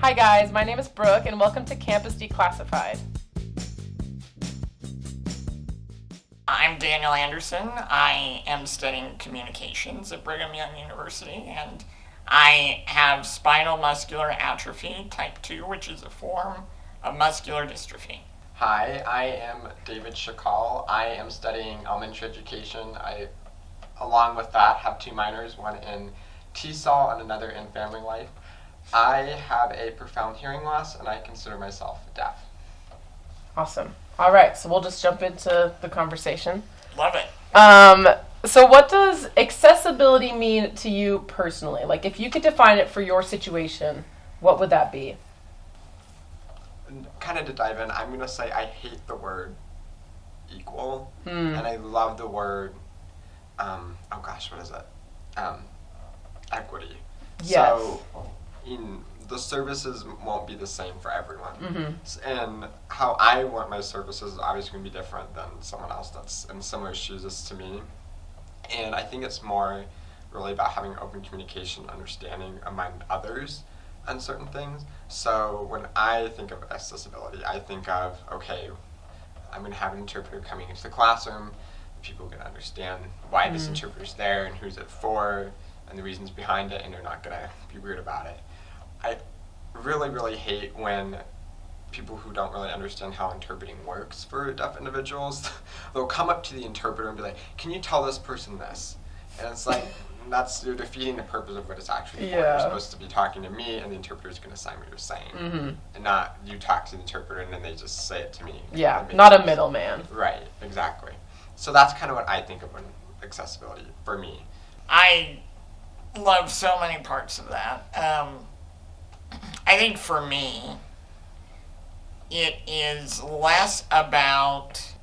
Hi guys, my name is Brooke and welcome to Campus Declassified. I'm Daniel Andersen. I am studying communications at Brigham Young University, and I have spinal muscular atrophy type 2, which is a form of muscular dystrophy. Hi, I am David Schekall. I am studying elementary education. I, along with that, have two minors, one in TESOL and another in family life. I have a profound hearing loss, and I consider myself deaf. Awesome. All right, so we'll just jump into the conversation. Love it. So what does accessibility mean to you personally? Like, if you could define it for your situation, what would that be? Kind of to dive in, I'm going to say I hate the word equal, and I love the word, what is it? Equity. Yes. So, the services won't be the same for everyone. Mm-hmm. And how I want my services is obviously going to be different than someone else that's in similar shoes as to me. And I think it's more really about having open communication, understanding among others on certain things. So when I think of accessibility, I think of, okay, I'm going to have an interpreter coming into the classroom. People can understand why this interpreter's there and who's it for and the reasons behind it, and they're not going to be weird about it. I really, really hate when people who don't really understand how interpreting works for deaf individuals, they'll come up to the interpreter and be like, can you tell this person this? And it's like, you're defeating the purpose of what it's actually for. You're supposed to be talking to me, and the interpreter's going to sign what you're saying. And not you talk to the interpreter, and then they just say it to me. Yeah, not a middleman. Right, exactly. So that's kind of what I think of when accessibility, for me. I love so many parts of that. I think for me, it is less about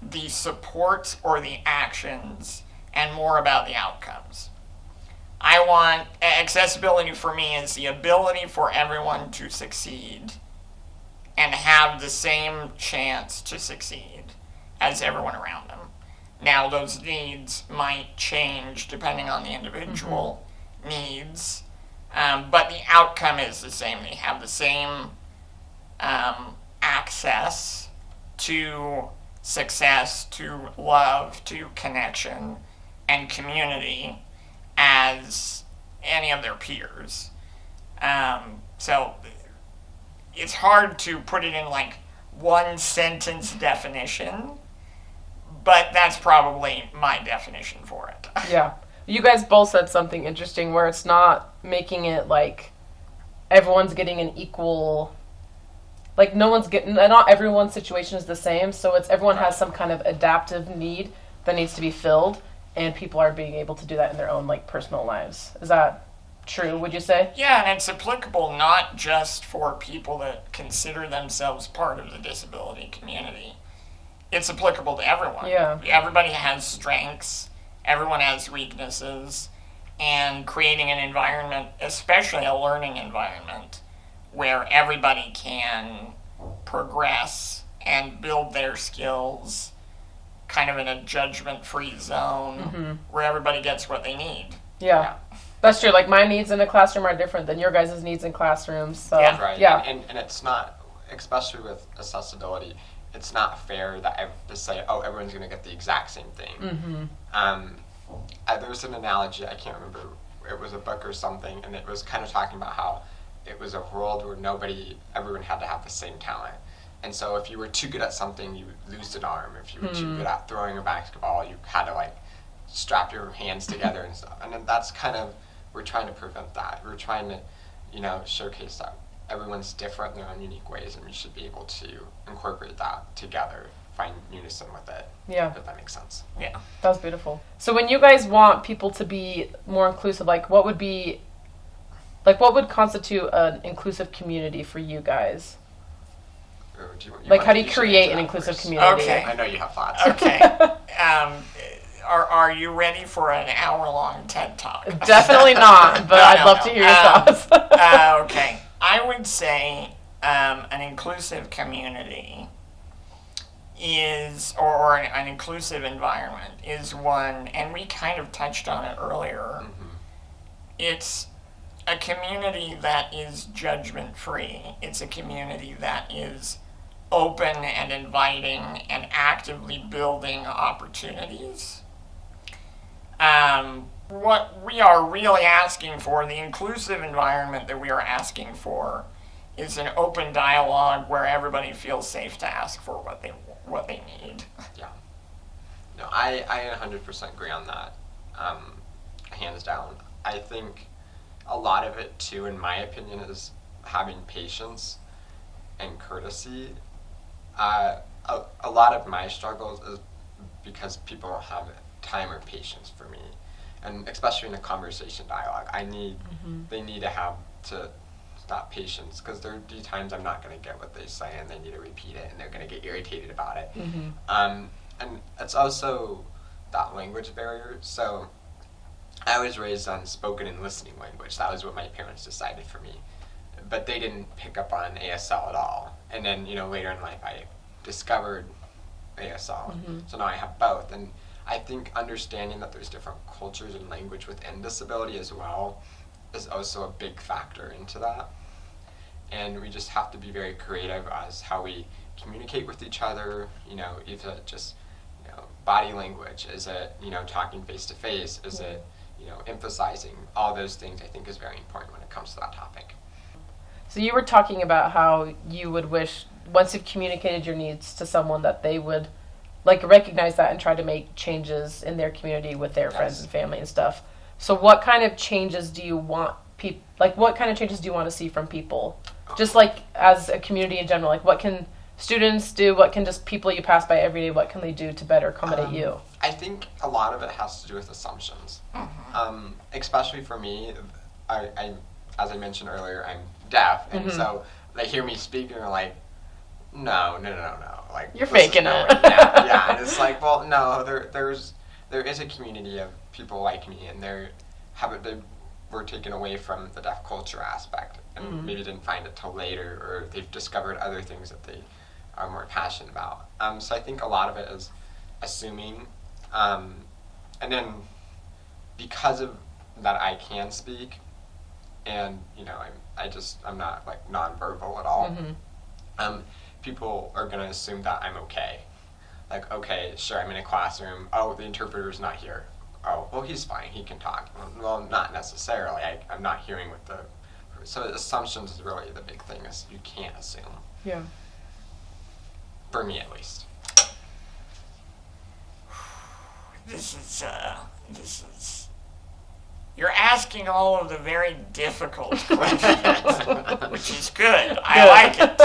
the supports or the actions and more about the outcomes. Accessibility for me is the ability for everyone to succeed and have the same chance to succeed as everyone around them. Now, those needs might change depending on the individual needs, but the outcome is the same. They have the same access to success, to love, to connection, and community as any of their peers. So it's hard to put it in like one sentence definition, but that's probably my definition for it. Yeah. You guys both said something interesting where it's not making it like everyone's getting an equal, like not everyone's situation is the same, so it's everyone has some kind of adaptive need that needs to be filled, and people are being able to do that in their own like personal lives. Is that true, would you say? Yeah, and it's applicable not just for people that consider themselves part of the disability community. It's applicable to everyone. Yeah. Everybody has strengths, everyone has weaknesses, and creating an environment, especially a learning environment, where everybody can progress and build their skills kind of in a judgment-free zone where everybody gets what they need. Yeah. That's true. Like, my needs in a classroom are different than your guys' needs in classrooms. So, Yeah, right. Yeah. And it's not, especially with accessibility, it's not fair that to say, oh, everyone's going to get the exact same thing. There was an analogy, I can't remember, it was a book or something, and it was kind of talking about how it was a world where everyone had to have the same talent. And so if you were too good at something, you lose an arm. If you were too good at throwing a basketball, you had to like strap your hands together and stuff. And then that's kind of, we're trying to prevent that. We're trying to, showcase that everyone's different in their own unique ways, and we should be able to incorporate that together, find unison with it. Yeah. If that makes sense. Yeah. That was beautiful. So when you guys want people to be more inclusive, what would constitute an inclusive community for you guys? How do you create an inclusive community? Okay. I know you have thoughts. Okay. Are you ready for an hour-long TED Talk? Definitely not, but I'd love to hear your thoughts. Okay. I would say an inclusive community or an inclusive environment is one, and we kind of touched on it earlier. It's a community that is judgment-free. It's a community that is open and inviting and actively building opportunities. What we are really asking for, the inclusive environment that we are asking for, is an open dialogue where everybody feels safe to ask for what they need. Yeah. No, I 100% agree on that. Hands down. I think a lot of it too, in my opinion, is having patience and courtesy. A lot of my struggles is because people don't have time or patience for me, and especially in a conversation dialogue, they need to have to stop patience, because there will be times I'm not going to get what they say and they need to repeat it and they're going to get irritated about it. And it's also that language barrier. So I was raised on spoken and listening language. That was what my parents decided for me, but they didn't pick up on ASL at all. And then later in life I discovered ASL, so now I have both. And I think understanding that there's different cultures and language within disability as well is also a big factor into that. And we just have to be very creative as how we communicate with each other. Is it just body language? Is it talking face to face? Is it emphasizing? All those things I think is very important when it comes to that topic. So you were talking about how you would wish, once you've communicated your needs to someone, that they would recognize that and try to make changes in their community with their friends and family and stuff. So what kind of changes do you want what kind of changes do you want to see from people? Just as a community in general, what can students do? What can just people you pass by every day, what can they do to better accommodate you? I think a lot of it has to do with assumptions. Especially for me, I as I mentioned earlier, I'm deaf, and so they hear me speak and they're like, no. You're faking it. Yeah, and it's well, no, there is a community of people like me, and they were taken away from the deaf culture aspect, and maybe didn't find it till later, or they've discovered other things that they are more passionate about. So I think a lot of it is assuming, and then because of that I can speak, and I'm not nonverbal at all. People are gonna assume that I'm okay. Okay, sure, I'm in a classroom. Oh, the interpreter's not here. Oh, well, he's fine. He can talk. Well, not necessarily. I'm not hearing what the. So assumptions is really the big thing. Is you can't assume. Yeah. For me, at least. This is. You're asking all of the very difficult questions, which is good. I like it.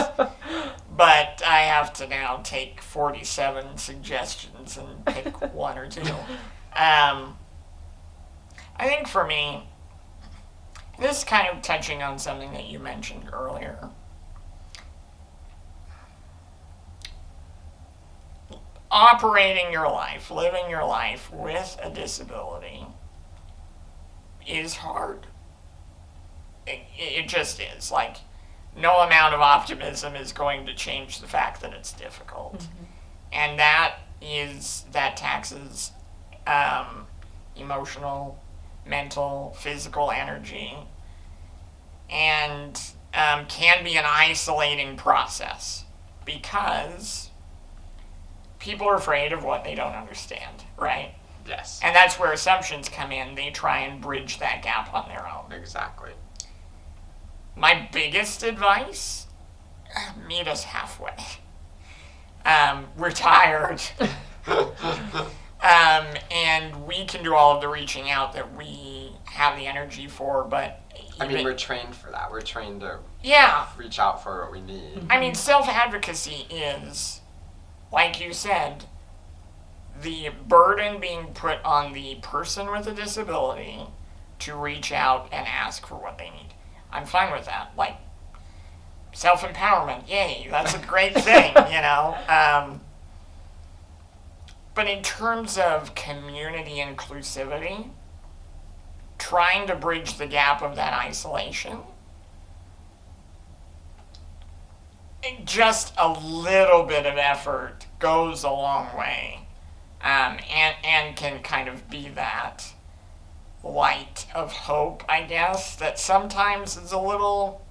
But I have to now take 47 suggestions and pick one or two. I think for me, this is kind of touching on something that you mentioned earlier. Operating your life, living your life with a disability is hard. It just is. No amount of optimism is going to change the fact that it's difficult. And that taxes emotional, mental, physical energy, and can be an isolating process because people are afraid of what they don't understand, right? Yes. And that's where assumptions come in. They try and bridge that gap on their own. Exactly. My biggest advice, meet us halfway. We're tired. And we can do all of the reaching out that we have the energy for, but... we're trained for that. We're trained to reach out for what we need. Self-advocacy is, like you said, the burden being put on the person with a disability to reach out and ask for what they need. I'm fine with that. Self-empowerment, yay, that's a great thing, But in terms of community inclusivity, trying to bridge the gap of that isolation, just a little bit of effort goes a long way, and can kind of be that light of hope, I guess, that sometimes is a little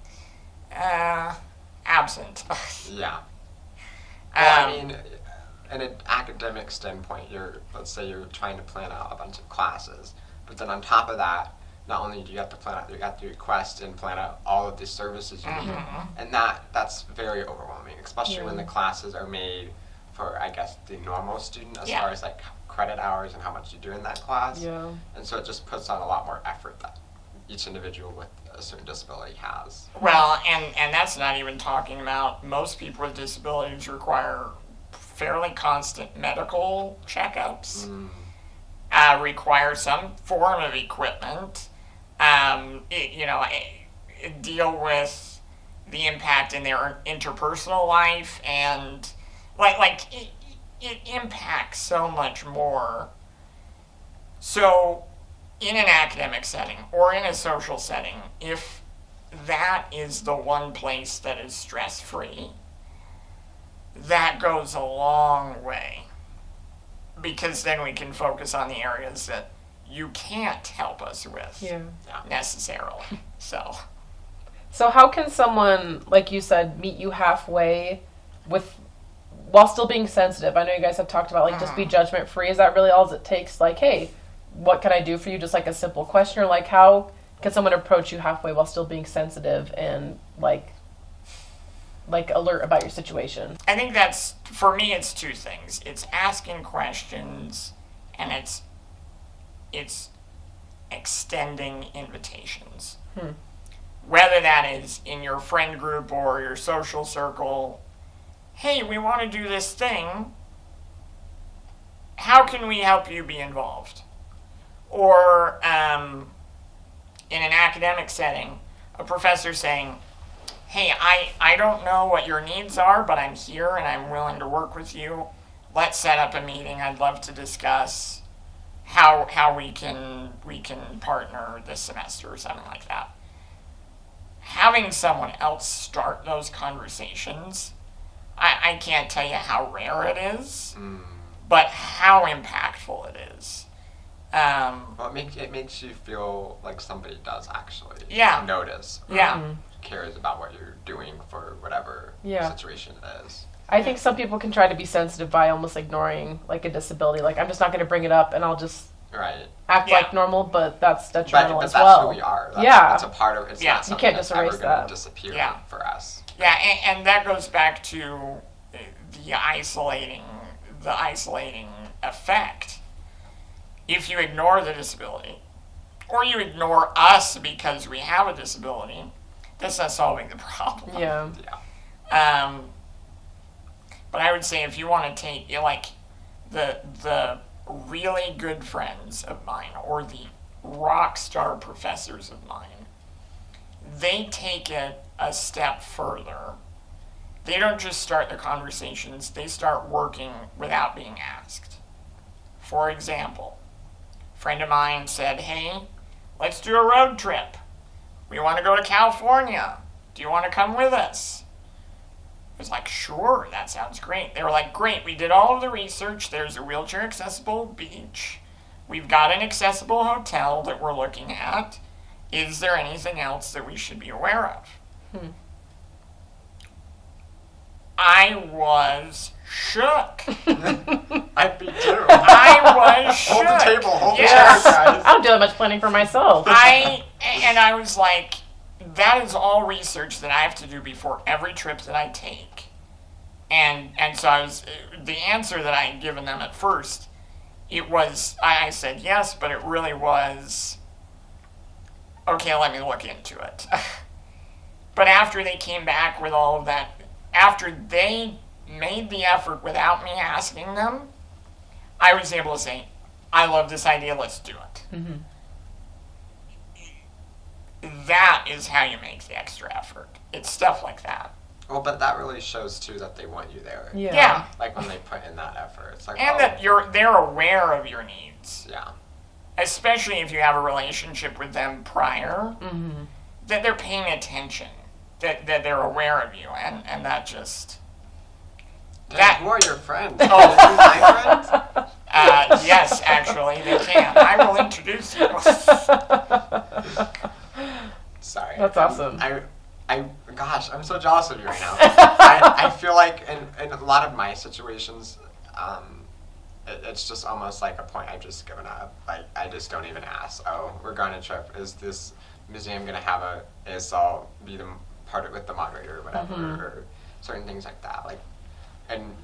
absent. Yeah. Well, I mean, in an academic standpoint, let's say you're trying to plan out a bunch of classes, but then on top of that, not only do you have to plan out, you have to request and plan out all of the services you need, and that's very overwhelming, especially when the classes are made for, I guess, the normal student as far as like credit hours and how much you do in that class. Yeah. And so it just puts on a lot more effort that each individual with a certain disability has. Well, and that's not even talking about most people with disabilities require fairly constant medical checkups, require some form of equipment, deal with the impact in their interpersonal life, and it impacts so much more. So in an academic setting or in a social setting, if that is the one place that is stress-free, that goes a long way, because then we can focus on the areas that you can't help us with necessarily. So how can someone, like you said, meet you halfway while still being sensitive? I know you guys have talked about just be judgment free. Is that really all it takes? Like, hey, what can I do for you? Just like a simple question, or like how can someone approach you halfway while still being sensitive and like alert about your situation? I think for me, it's two things. It's asking questions, and it's extending invitations. Whether that is in your friend group or your social circle, hey, we want to do this thing. How can we help you be involved? Or in an academic setting, a professor saying, hey, I don't know what your needs are, but I'm here and I'm willing to work with you. Let's set up a meeting. I'd love to discuss how we can partner this semester or something like that. Having someone else start those conversations, I can't tell you how rare it is, but how impactful it is. Well, it makes you feel like somebody does actually notice. Cares about what you're doing for whatever situation it is. I think some people can try to be sensitive by almost ignoring like a disability. Like, I'm just not going to bring it up, and I'll just act like normal, but that's detrimental as well. But that's who we are. It's a part of it. It's not you can't just erase ever going that. to disappear for us. Yeah, and that goes back to the isolating effect. If you ignore the disability, or you ignore us because we have a disability, that's not solving the problem. Yeah. But I would say if you want to take the really good friends of mine or the rock star professors of mine, they take it a step further. They don't just start the conversations, they start working without being asked. For example, a friend of mine said, hey, let's do a road trip. We want to go to California. Do you want to come with us? I was like, sure, that sounds great. They were like, great, we did all of the research. There's a wheelchair accessible beach. We've got an accessible hotel that we're looking at. Is there anything else that we should be aware of? I was shook. I'd be too. I was shook. Hold the table, hold the chair, guys. I don't do that much planning for myself. I was like, that is all research that I have to do before every trip that I take. And so the answer that I had given them at first, I said yes, but it really was, okay, let me look into it. But after they came back with all of that, after they made the effort without me asking them, I was able to say, I love this idea, let's do it. That is how you make the extra effort. It's stuff like that. Well, but that really shows too that they want you there. Yeah. Like when they put in that effort. It's like, and that they're aware of your needs. Yeah. Especially if you have a relationship with them prior, that they're paying attention, that they're aware of you, and that just... Who are your friends? Oh. Are you my friends? Yes, actually, they can. I will introduce you. Sorry. That's awesome. Gosh, I'm so jealous of you right now. I feel like in a lot of my situations, it's just almost like a point I've just given up. Like, I just don't even ask. Oh, we're going on a trip. Is this museum going to have a ASL be the part with the moderator or whatever, or certain things like that. Like, and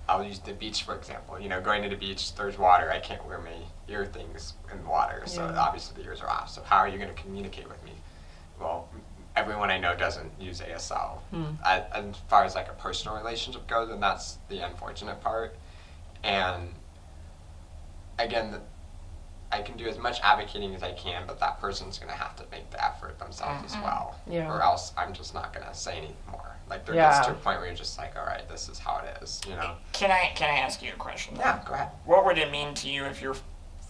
I'll use the beach for example. Going to the beach, there's water. I can't wear my ear things in the water, so obviously the ears are off. So how are you going to communicate with me? Well, everyone I know doesn't use ASL. As far as like a personal relationship goes, and that's the unfortunate part. And again, I can do as much advocating as I can, but that person's going to have to make the effort themselves as well. Yeah. Or else I'm just not going to say anything more. Like, there gets to a point where you're just like, all right, this is how it is, Can I ask you a question? Yeah, go ahead. What would it mean to you if your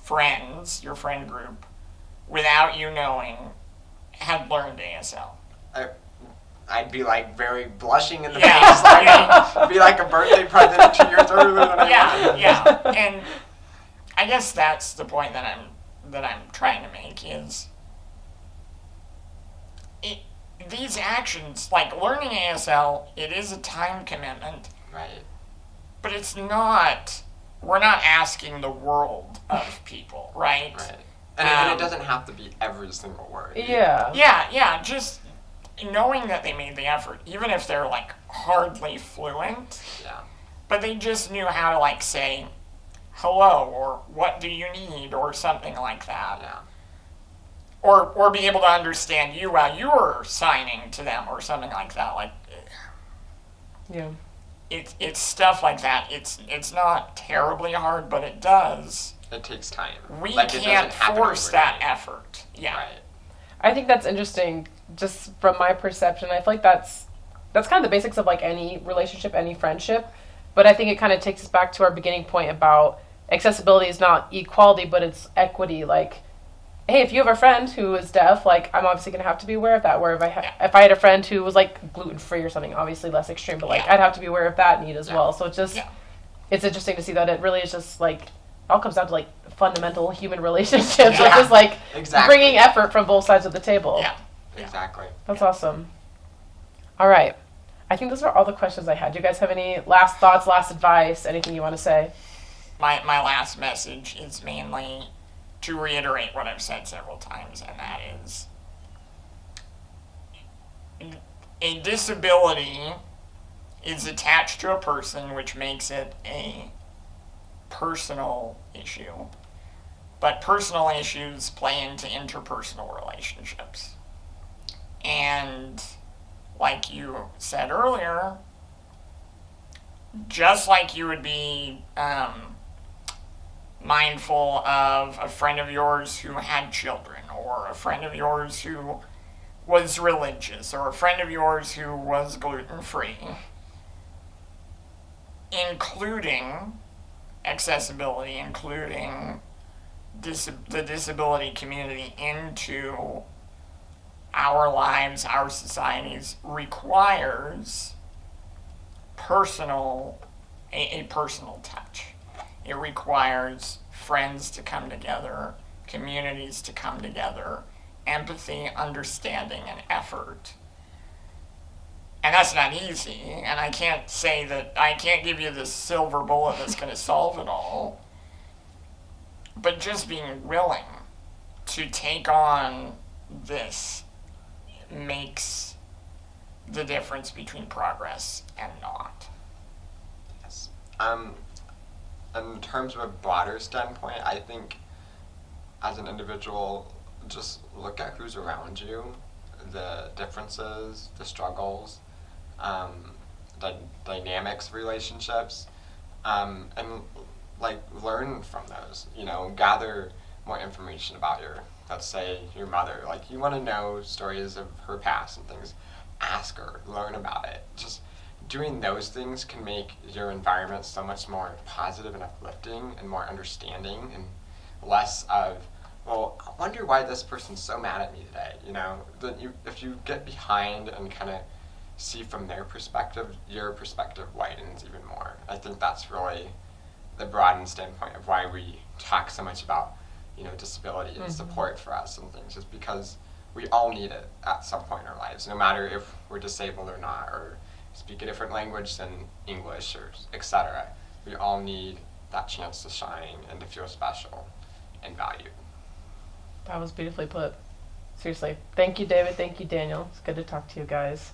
friends, your friend group, without you knowing, had learned ASL? I'd be like very blushing in the face, like be like a birthday present 2 years earlier than I wanted. Yeah. And I guess that's the point that I'm trying to make is these actions, like learning ASL, it is a time commitment. Right. But it's not. We're not asking the world of people, right? Right. And it doesn't have to be every single word. Yeah. Yeah. Just knowing that they made the effort, even if they're like hardly fluent. Yeah. But they just knew how to like say hello or what do you need or something like that. Yeah. Or be able to understand you while you were signing to them or something like that. Like, Yeah. It's stuff like that. It's not terribly hard, but it does. It takes time. We Like, can't force that effort. Yeah. Right. I think that's interesting, just from my perception. I feel like that's kind of the basics of like any relationship, any friendship. But I think it kind of takes us back to our beginning point about accessibility is not equality, but it's equity. Like, hey, if you have a friend who is deaf, like, I'm obviously going to have to be aware of that. Where if I had a friend who was like gluten-free or something, obviously less extreme, but like I'd have to be aware of that need as well. So it's just, it's interesting to see that it really is just like, it all comes down to like fundamental human relationships. It's just like bringing effort from both sides of the table. Yeah. Exactly. That's awesome. All right. I think those are all the questions I had. Do you guys have any last thoughts, last advice, anything you want to say? My last message is mainly to reiterate what I've said several times, and that is a disability is attached to a person, which makes it a personal issue. But personal issues play into interpersonal relationships. And like you said earlier, just like you would be mindful of a friend of yours who had children, or a friend of yours who was religious, or a friend of yours who was gluten-free, including accessibility, including the disability community into our lives, our societies, requires a personal touch. It requires friends to come together, communities to come together, empathy, understanding, and effort. And that's not easy, and I can't give you this silver bullet that's going to solve it all. But just being willing to take on this makes the difference between progress and not. Yes. In terms of a broader standpoint, I think as an individual, just look at who's around you, the differences, the struggles, the dynamics of relationships, and like learn from those. Gather more information about let's say your mother. Like, you want to know stories of her past and things. Ask her, learn about it. Just doing those things can make your environment so much more positive and uplifting and more understanding, and less of, well, I wonder why this person's so mad at me today. If you get behind and kind of see from their perspective, your perspective widens even more. I think that's really the broadened standpoint of why we talk so much about, disability and support for us and things, is because we all need it at some point in our lives, no matter if we're disabled or not, or speak a different language than English, or etc. We all need that chance to shine and to feel special and valued. That was beautifully put. Seriously. Thank you, David. Thank you, Daniel. It's good to talk to you guys.